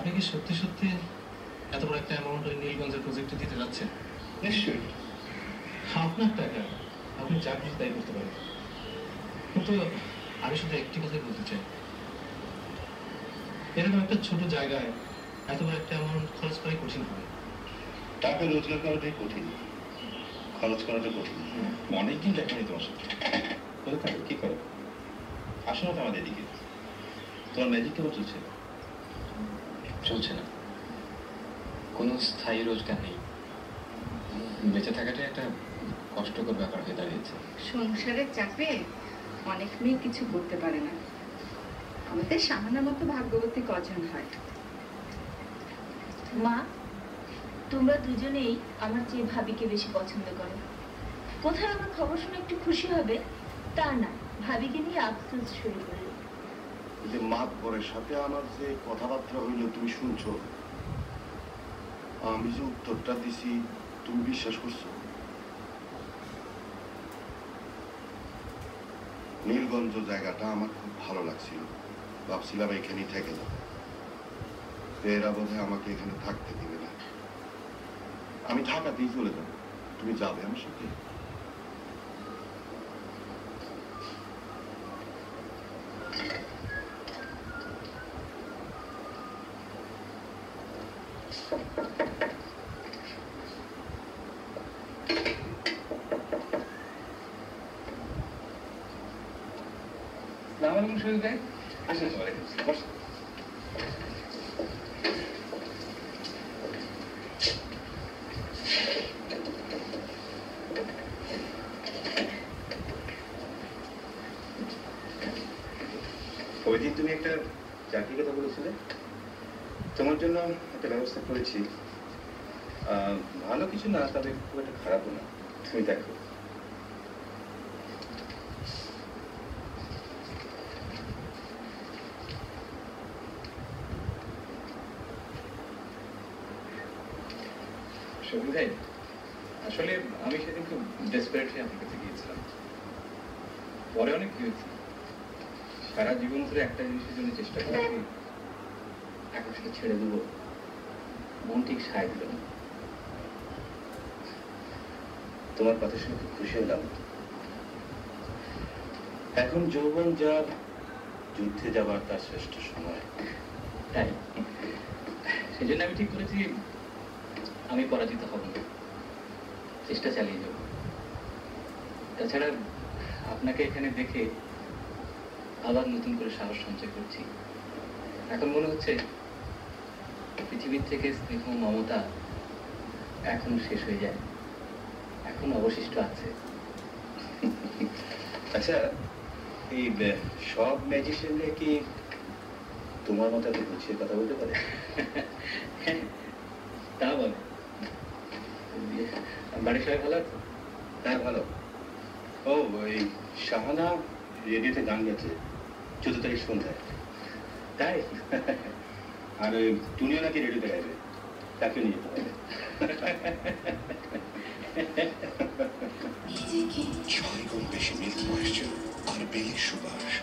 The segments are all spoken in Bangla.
আপনি কি সত্যি সত্যি এত বড় একটা অ্যামাউন্ট ওই নীলগঞ্জের প্রজেক্টে দিতে যাচ্ছেন? নিশ্চয়ই। আপনার টাকা, আপনি যা খুশি তাই করতে পারেন, কিন্তু আমি শুধু একটি কথাই বলতে চাই, এরকম একটা ছোট জায়গায় এত বড় একটা অ্যামাউন্ট খরচ করাই কঠিন হবে। টাকা রোজগার করাটাই কঠিন, খরচ করাটা কঠিন। অনেকদিন দেখা নেই তোমার সাথে। কোথায় থাকো, কি করো? আসো না তো আমাদের এদিকে। তোমার ম্যাজিক কেমন চলছে? চলছে না, কোনো স্থায়ী রোজগার নেই। বেঁচে থাকাটাই একটা কষ্টকর ব্যাপার হয়ে দাঁড়িয়েছে। সংসারের চাপে অনেক মেয়ে কিছু করতে পারে না। আমাদের সামান্য মতো ভাগ্যবতী কজন হয়। মা, তোমরা দুজনেই আমার চেয়ে ভাবিকে বেশি পছন্দ করো। কোথায় আমার খবর শুনে একটু খুশি হবে তা না, ভাবিকে নিয়ে আফসোস শুরু করলো। যে মাতবরের সাথে আমার যে কথাবার্তা হইল তুমি শুনছো, আমি যে উত্তরটা দিছি তুমি বিশ্বাস করছো? নীলগঞ্জ জায়গাটা আমার খুব ভালো লাগছিল, ভাবছিলাম এখানেই থেকে যাব। এরা বোধহয় আমাকে এখানে থাকতে দিবে না। আমি ঢাকাতেই চলে যাব। তুমি যাবে আমার সাথে? আসসালামু আলাইকুম শহীদ ভাই। আসসালামু আলাইকুম। বস। ওই দিন তুমি একটা চাকরির কথা বলেছিলে, তোমার জন্য একটা ব্যবস্থা করেছি। ভালো কিছু না, তবে খুব একটা খারাপও না। তুমি দেখো। শহীদ ভাই, আসলে আমি সেদিন খুব ডেসপারেটলি আপনার কাছে গিয়েছিলাম। পরে অনেক ভেবেছি, সারা জীবন ধরে একটা জিনিসের জন্য চেষ্টা করেছি, আকাশকে ছেড়ে দেবো, মন ঠিক সায় দিল না। তোমার কথা শুনে খুব খুশি হলাম। এখন যৌবন যার, যুদ্ধে যাবার তার শ্রেষ্ঠ সময়। তাই সেই জন্য আমি ঠিক করেছি আমি পরাজিত হব না, চেষ্টা চালিয়ে যাব। তাছাড়া আপনাকে এখানে দেখে আবার নতুন করে সাহস সঞ্চয় করছি। এখন মনে হচ্ছে পৃথিবীর থেকে স্নেহ মমতা এখনো শেষ হয়ে যায়, এখন অবশিষ্ট আছে। আচ্ছা, এই সব ম্যাজিশিয়ানরা কি তোমার মতো এত গুছিয়ে কথা বলতে পারে? তা বলে। বাড়ির সবাই ভালো আছে? হ্যাঁ, ভালো। ও, ওই শাহানা রেডিওতে গান গেছে 14 তারিখ সন্ধ্যায়। তাই? আর ওই টুনিও নাকি রেডিওতে গাইবে, তাকে নিয়ে যেতে হবে। 6 গুণ বেশি মিল্ক ময়েশ্চার আর বেলি সুবাস।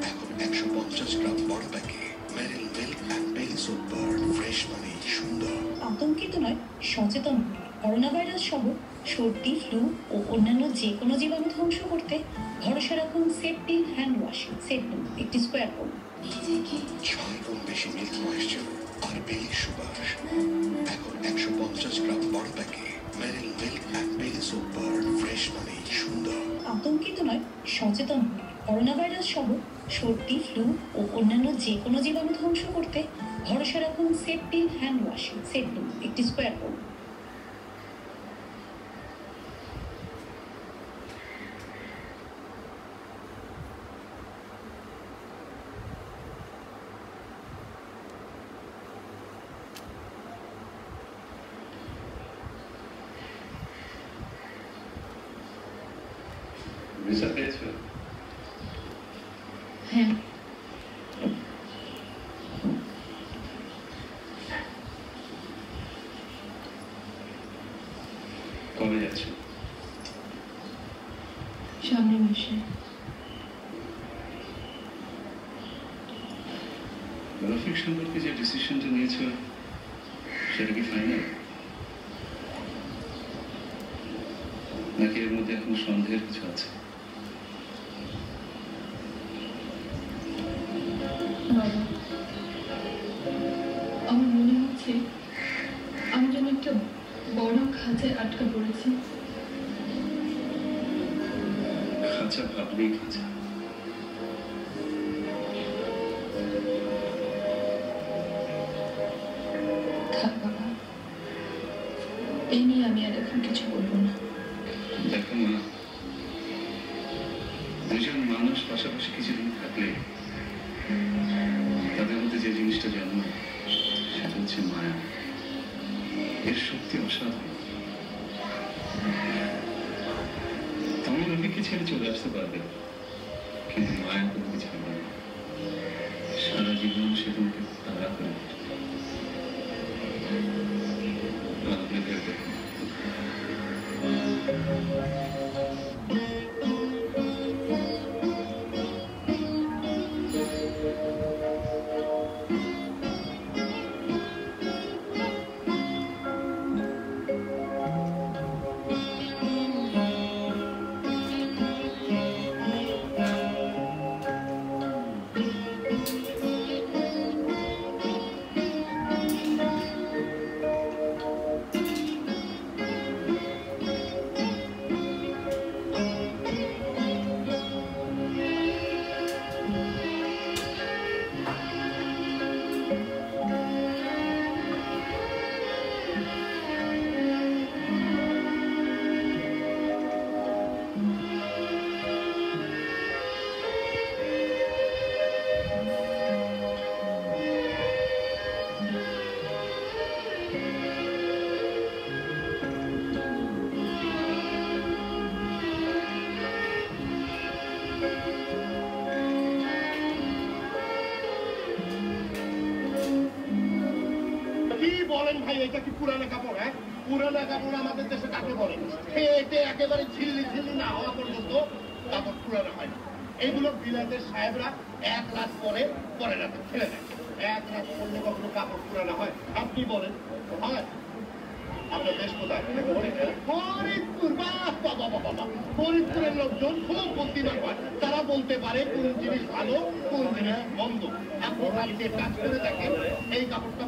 এখন 150 গ্রাম বড় প্যাকে। মেরিল মিল্ক অ্যান্ড বেলি সুপার ফ্রেশ মানে সুন্দর। আতঙ্কিত নয়, সচেতন হন। করোনা ভাইরাস সহ সর্দি, ফ্লু ও অন্যান্য যে কোনো জীবাণু ধ্বংস করতে ভরসা রাখুন সেফটি হ্যান্ড ওয়াশিং সেট। একটি স্কোয়ার করুন। 6 গুণ বেশি মিল্ক ময়েশ্চার আর বেলি সুবাস। এখন 150 গ্রাম বড় প্যাকে। মেরিল মিল্ক অ্যান্ড বেলি সুপার ফ্রেশ মানে সুন্দর। আতঙ্কিত নয়, সচেতন হন। করোনা ভাইরাস সহ সর্দি, ফ্লু ও অন্যান্য যে কোনো জীবাণু ধ্বংস করতে ভরসা রাখুন সেফটি হ্যান্ড ওয়াশিং সেট। একটি স্কোয়ার করুন। ভিসা পেয়েছো? হ্যাঁ। কবে যাচ্ছ? সামনের মাসে। কোনো ফিক্স সম্পর্কে যে ডিসিশনটা নিয়েছো সেটা কি ফাইনাল, নাকি এর মধ্যে এখন সন্দেহের কিছু আছে? বাবা, আমার মনে হচ্ছে আমি যেন একটা বড় খাঁচায় আটকা পড়েছি। খাঁচা ভাবলেই খাঁচা। থাক বাবা, এই নিয়ে আমি আর এখন কিছু বলবো না। দেখো মা, দুজন মানুষ পাশাপাশি কিছুদিন থাকলে তাদের মধ্যে যে জিনিসটা জন্মায় সেটা হচ্ছে মায়া। এর শক্তি অসাধারণ। তুমি রফিককে ছেড়ে চলে আসতে পারবে, কিন্তু মায়া তোমাকে ছাড়বে না। সারা জীবন সে তোমাকে তাড়া করে আপনি ভেবে বলেন ভাই, এটা কি পুরানো কাপড়? হ্যাঁ, পুরানো কাপড় আমাদের দেশে কাকে বলে? এতে একেবারে ঝিল্লি ঝিল্লি না হওয়া পর্যন্ত কাপড় পুরানো হয় না। এইগুলো বিলাতের সাহেবরা 1 রাত পরে পরে রাতে ছেড়ে দেয়। 1 রাত পরলে কখনো কাপড় পুরানো হয়? আপনি বলেন হয়? আপনার দেশ কোথায়? ফরিদপুর। বাহ বাবা বাবা, ফরিদপুরের লোকজন খুব বুদ্ধিমান হয়। তারা বলতে পারে কোন জিনিস ভালো কোন জিনিস মন্দ। আপনি বাড়িতে কাজ করে দেখেন, এই কাপড়টা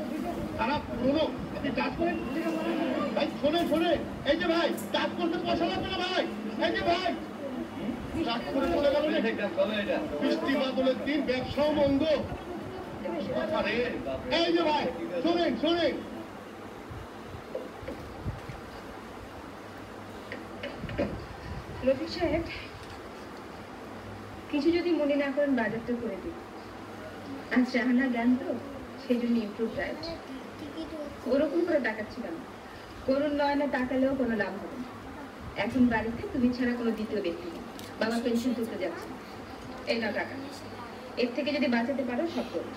খারাপ পুরোনো, আপনি কাজ করেন ভাই। শোনে শোনে, এই যে ভাই কাজ করতে পয়সা লাগবে না ভাই। এই যে ভাই কাজ করে চলে গেল, বৃষ্টি বাদলের দিন ব্যবসাও মন্দ। এই যে ভাই শোনেন শোনেন, রফিক সাহেব, কিছু যদি মনে না করেন বাজারটা করে দিন। আর চাহানা জ্ঞান তো, সেই জন্য ইমপ্রুভ রাইট। ওরকম করে তাকাচ্ছিলাম, করুণ নয়নে তাকালেও কোনো লাভ হবে না। এখন বাড়িতে তুমি ছাড়া কোনো দ্বিতীয় ব্যক্তি নেই। বাবা পেনশন তুলতে যাচ্ছে, এই নাও টাকা। এর থেকে যদি বাঁচাতে পারো সব করো।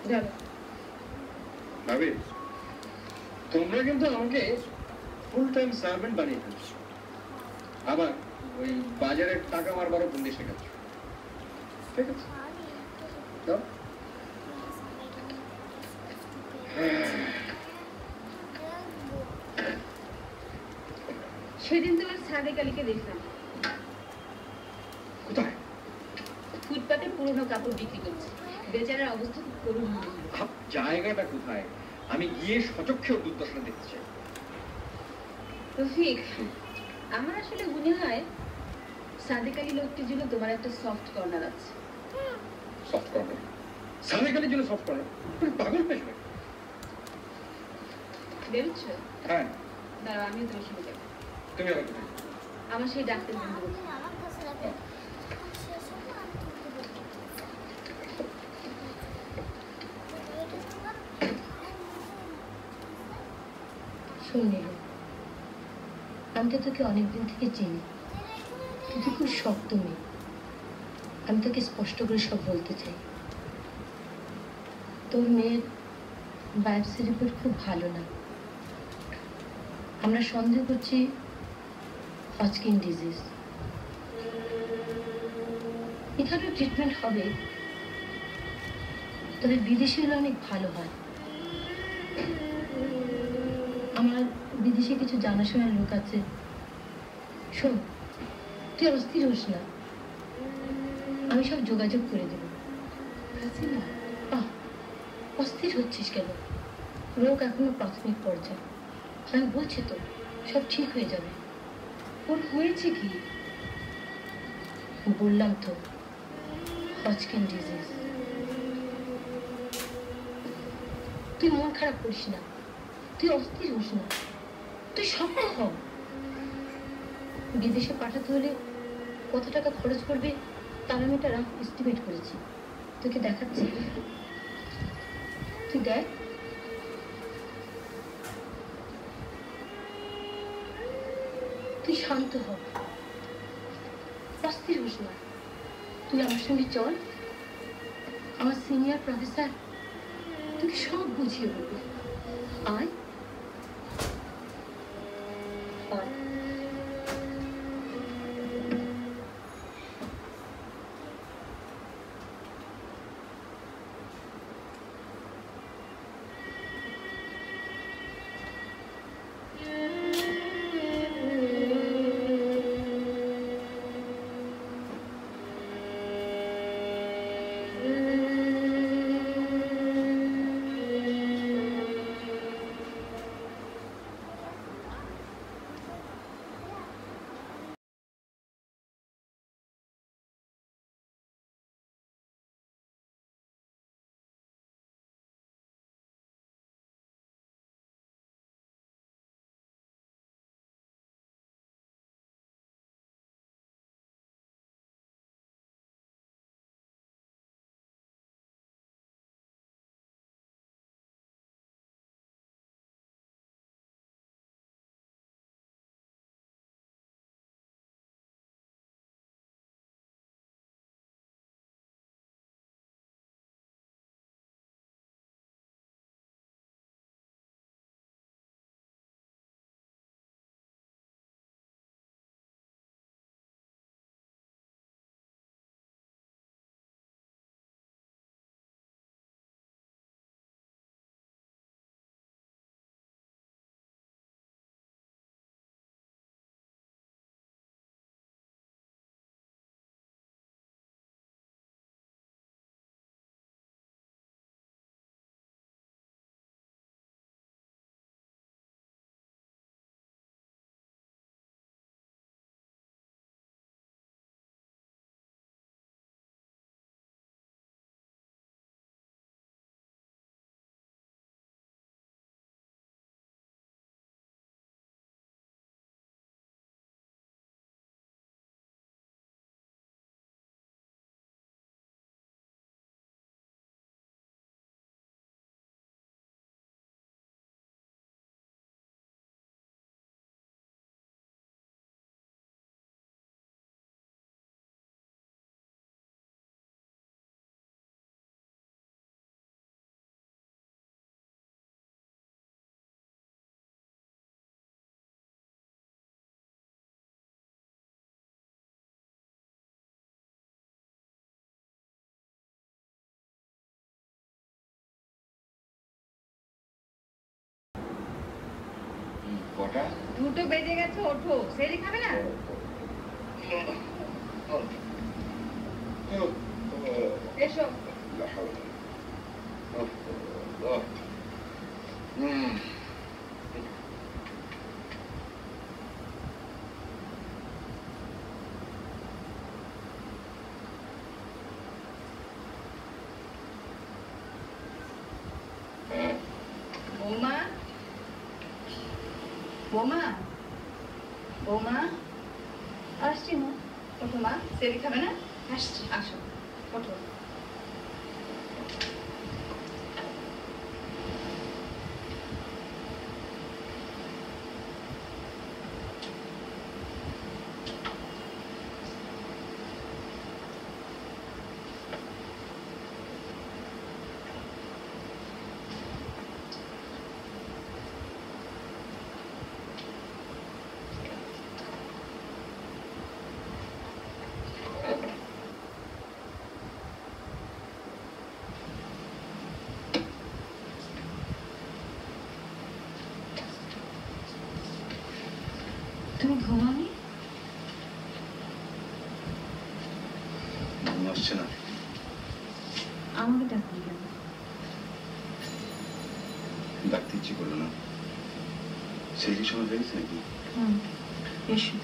চলো ভাবি, তোমরা কিন্তু আমাকে ফুল টাইম সার্ভেন্ট বানিয়ে ফেলছো, আবার ওই বাজারের টাকা মারবারও বন্দি শেখাচ্ছ। ঠিক আছে, সেদিন তোমার সাদেক আলীকে দেখলাম কোথায়? ফুটপাতে পুরোনো কাপড় বিক্রি করছে। বেচারার অবস্থা খুব করুণ। জায়গাটা কোথায়? আমি গিয়ে সচক্ষে ওর দুর্দশা দেখতে চাই। রফিক, আমার আসলে মনে হয় সাদেক আলী লোকটির জন্য তোমার একটা সফট কর্নার আছে। Soft corner? সাদেক আলীর জন্য সফট কর্নার? পাগল পেয়েছে বেরোচ্ছ? হ্যাঁ। দাঁড়াও, আমিও তোমার সঙ্গে যাবো। তুমি আবার কোথায়? আমার সেই ডাক্তার বন্ধু। শোন নীলু, আমি তো তোকে অনেকদিন থেকে চিনি, কিন্তু খুব শক্ত মেয়ে। আমি তোকে স্পষ্ট করে সব বলতে চাই। তোর মেয়ের বায়োপসি রিপোর্ট খুব ভালো না। আমরা সন্দেহ করছি হজকিন ডিজিজ। এখানেও ট্রিটমেন্ট হবে, তবে বিদেশে হলে অনেক ভালো হয়। আমার বিদেশে কিছু জানাশোনার লোক আছে। শোন, তুই অস্থির হোস না, আমি সব যোগাযোগ করে দেব। হাসিনা, আহ, অস্থির হচ্ছিস কেন? রোগ এখনো প্রাথমিক পর্যায়ে। আমি বলছি তো সব ঠিক হয়ে যাবে। ওর হয়েছে কি? বললাম তো, হজকিন ডিজিজ। তুই মন খারাপ করিস না, তুই অস্থির হোস না, তুই শক্ত হ। বিদেশে পাঠাতে হলে কত টাকা খরচ করবে তার আমি একটা রাফ এস্টিমেট করেছি, তোকে দেখাচ্ছি, তুই দেখ। তুই শান্ত হ, অস্থির হোস না, তুই আমার সঙ্গে চল। আমার সিনিয়র প্রফেসর তোকে সব বুঝিয়ে বলবে। আয় আয়। কটা? 2টো বেজে গেছে, ওঠো। সেরি খাবে না? এসো। বৌমা, বৌমা, বৌমা, আসছি মা। ওঠো মা, সেরি খাবে না? আসছি। আসো, ওঠো। তুমি ঘুমাওনি? ঘুম আসছে না। আমাকে ডাকলি কেন? ডাকতে ইচ্ছে করলো না। সেই সময় হয়ে গেছে নাকি? এসো।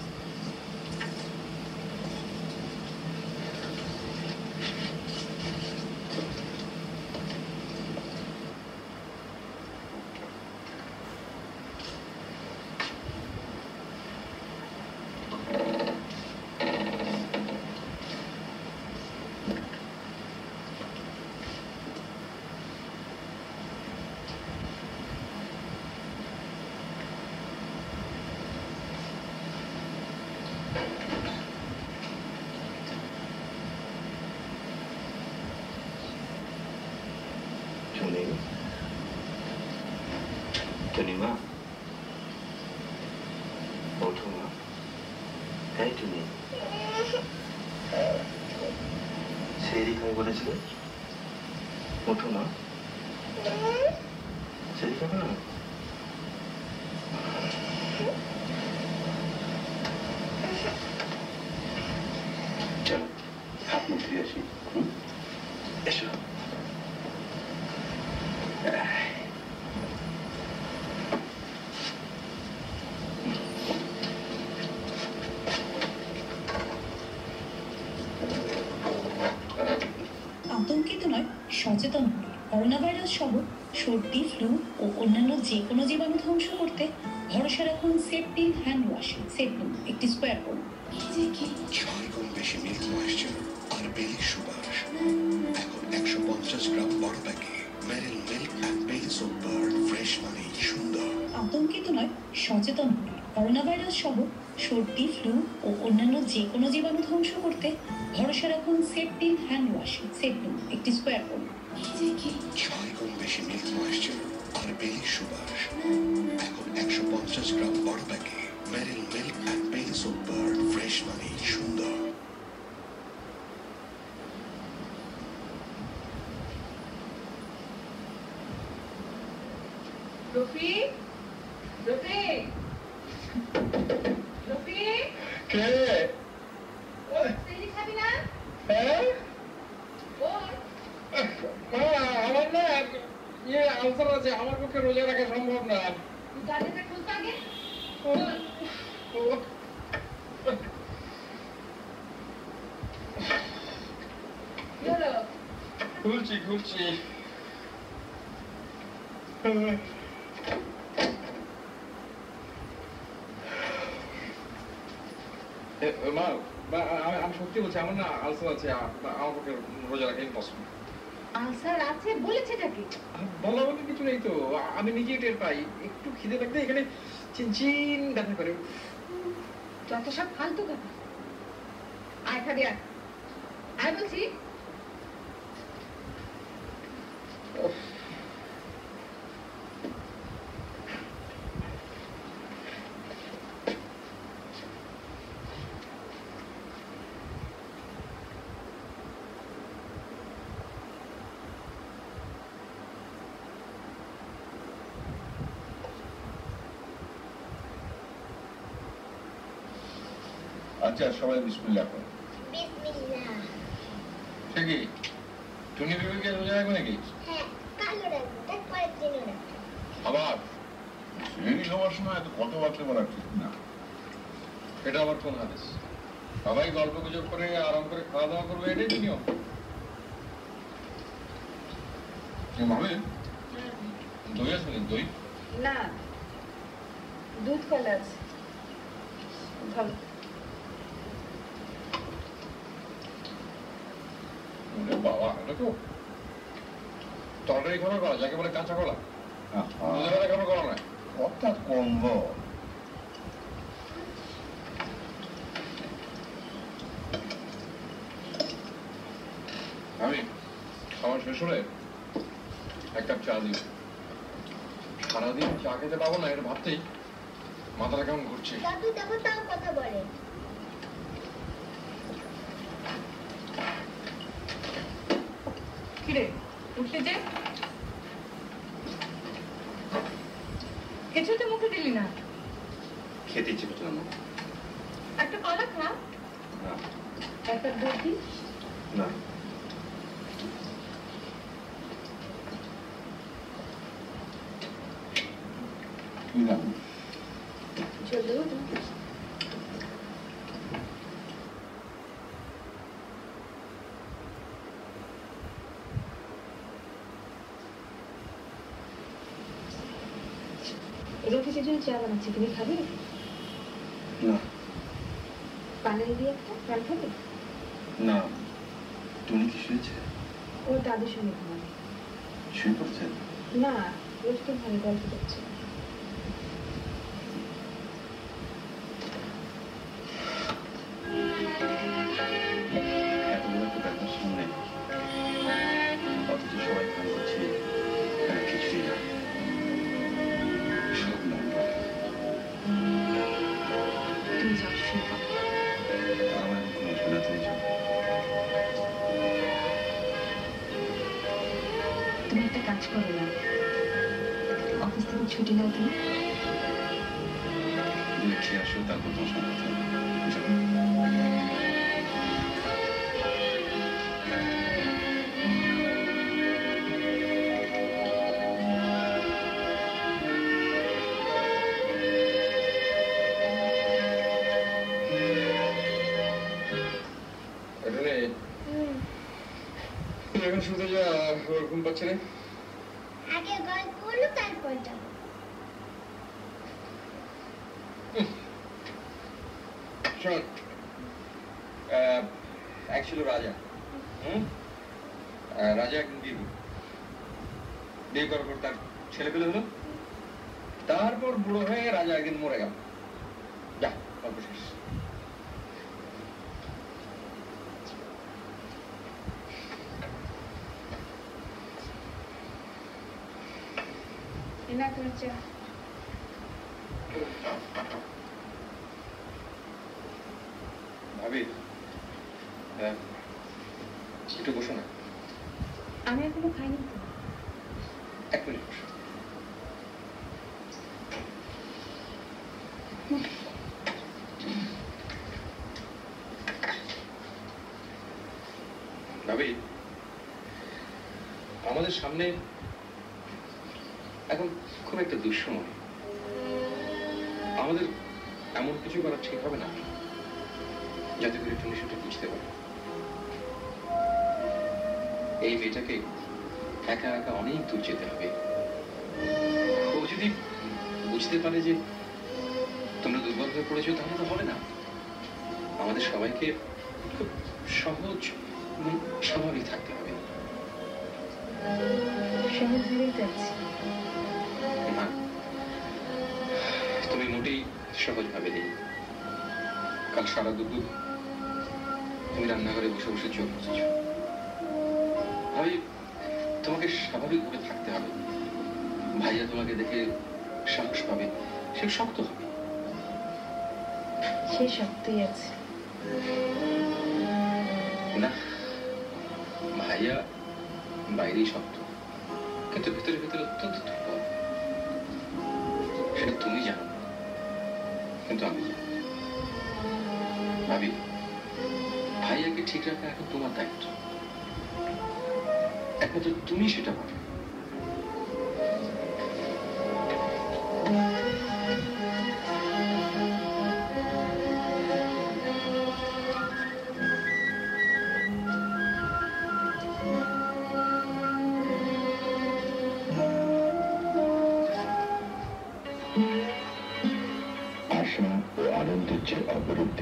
টুনিমা, ওঠো মা। তাই টুনি, সেই খাবে বলেছিলে? ওঠো মা, সেই খাবে না? চলো হাত মুখ ধুয়ে আসি। এসো। আতঙ্কিত নয়, সচেতন হন। করোনা ভাইরাস সহ সর্দি, ফ্লু ও অন্যান্য যে কোনো জীবাণু ধ্বংস করতে ভরসা রাখুন সেফটিন হ্যান্ড ওয়াশ। সেফটিন একটি স্কোয়ার করুন। 6 গুণ বেশি মিল্ক ময়েশ্চার আর বেলি সুবাস। এখন 150 গ্রাম বড় প্যাকে। মেরিল মিল্ক অ্যান্ড বেলি সোপ বার। ফ্রেশ মানে সুন্দর। আতঙ্কিত নয়, সচেতন হন। করোনা ভাইরাস সহ সর্দি, ফ্লু ও অন্যান্য যে কোনো জীবাণু ধ্বংস করতে ভরসা রাখুন সেফটিন হ্যান্ড ওয়াশ। সেফটিন একটি স্কোয়ার করুন। 6 গুণ বেশি মিল্ক ময়েশ্চার আর বেলি সুবাস। এখন 150 গ্রাম বড় প্যাকে। মেরিল মিল্ক অ্যান্ড বেলি সোপ বার। ফ্রেশ মানে সুন্দর। রফিক, রফিক, রফিক, কে? সেহরি খাবি না? হ্যাঁ? বল। মা, আমার না আলসার আছে, আমার পক্ষে রোজা রাখা সম্ভব না। তুই গাড়িটা খুলতে আগে। কি হলো? খুলছি। মা, আমি সত্যি বলছি, আমার না আলসার আছে, আমার পক্ষে রোজা রাখা ইম্পসিবল। আলসার আছে বলেছেটা কি? বলা বলে কিছু নেই তো, আমি নিজেই টের পাই। একটু খিদে লাগলে এখানে চিনচিন ব্যথা করে। যত সব ফালতু কথা। আয় খাবি, আয় আয় বলছি। আচ্ছা, সবাই বিসমিল্লাহ করো। সে কি টুনি বিবিকে রোজা রাখবে নাকি? আবার সেহরি খাওয়ার সময় এত কথাবার্তা বলা ঠিক না। এটা আবার কোন হাদিস? সবাই গল্প গুজব করে আরাম করে খাওয়া দাওয়া করবে, এটাই তো নিয়ম। ভাবে দই আছে নাকি? দই না, দুধ কলা আছে। ভালো। বাবা, এটা তো তরকারি খাবার করা, যাকে বলে কাঁচা কলা। দুধের খাবার করা নয়। কথা কম বল। আমি খাওয়া শেষ হলে এক কাপ চা দিই। সারাদিন চা খেতে পাবো না, এটা ভাবতেই মাথাটা কেমন ঘুরছে। দাদু দেখো, তাও কথা বলে। কিরে, উঠতে যে কিছুতে মুখে দিলি না? খেতে ইচ্ছে করছে না। একটা কলা খা, না একটা দুধ দিই। না তুমি না চলো রফিকের জন্য চা বানাচ্ছি, তুমি খাবে? না পানি দিয়ে একটা পান খাবে? না তুমি কি শুয়েছে? ও দাদুর সঙ্গে ঘুমাবে। শুয়ে পড়ছে? না, রফিকের ভালো গল্প করছে। এত বড় একটা ব্যাপার শুনে অথচ সবাই ভালো করছি, কিছুই না, সব নম্বর। তুমি যাও, শুয়ে পড়ো। আমার কোনো অসুবিধা, তুমি যাও। তুমি একটা কাজ করো না, অফিস থেকে ছুটি নাও তুমি। তুমি খেয়ে আসো, তারপর তোমার সঙ্গে কথা হবে। যাও। তুমি এখন শুতে যা, ওর ঘুম পাচ্ছে না। আগে গল্প হলো তারপর যাবো। শোন, এক ছিল রাজা। রাজা একদিন বিয়ে করার পর তার ছেলে পেলে হলো, তারপর বুড়ো হয়ে রাজা একদিন মরে গেল। যা, গল্প শেষ। না তোমার চা। ভাবি, একটু বসো না। আমি এখনো খাইনি তো। এক মিনিট বসো। ভাবি, আমাদের সামনে এখন খুব একটা দুঃসময়। আমাদের এমন কিছু করা ঠিক হবে না যাতে করে তুমি সেটা বুঝতে পারো। এই মেয়েটাকে একা একা অনেক দূর যেতে হবে। ও যদি বুঝতে পারে যে তোমরা দুর্বল হয়ে পড়েছো, তাহলে তো হবে না। আমাদের সবাইকে খুব সহজ এবং স্বাভাবিক থাকতে হবে। সহজ ভেবেই তো আছি। না, তুমি মোটেই সহজ ভাবে নেই। কাল সারা দুপুর তুমি রান্নাঘরে বসে বসে চোখ বুঝেছ। ভাবি, তোমাকে স্বাভাবিকভাবে থাকতে হবে। ভাইয়া তোমাকে দেখে সাহস পাবে, সে শক্ত হবে। সে শক্তই আছে। না, ভাইয়া বাইরেই শক্ত, কিন্তু ভিতরে ভিতরে অত্যন্ত দুর্বল। সেটা তুমি জানো, কিন্তু আমি জানি। ভাবি, ভাইয়াকে ঠিক রাখা এখন তোমার দায়িত্ব। একমাত্র তুমি সেটা পারো। আশা ও আনন্দের যে অবরুদ্ধ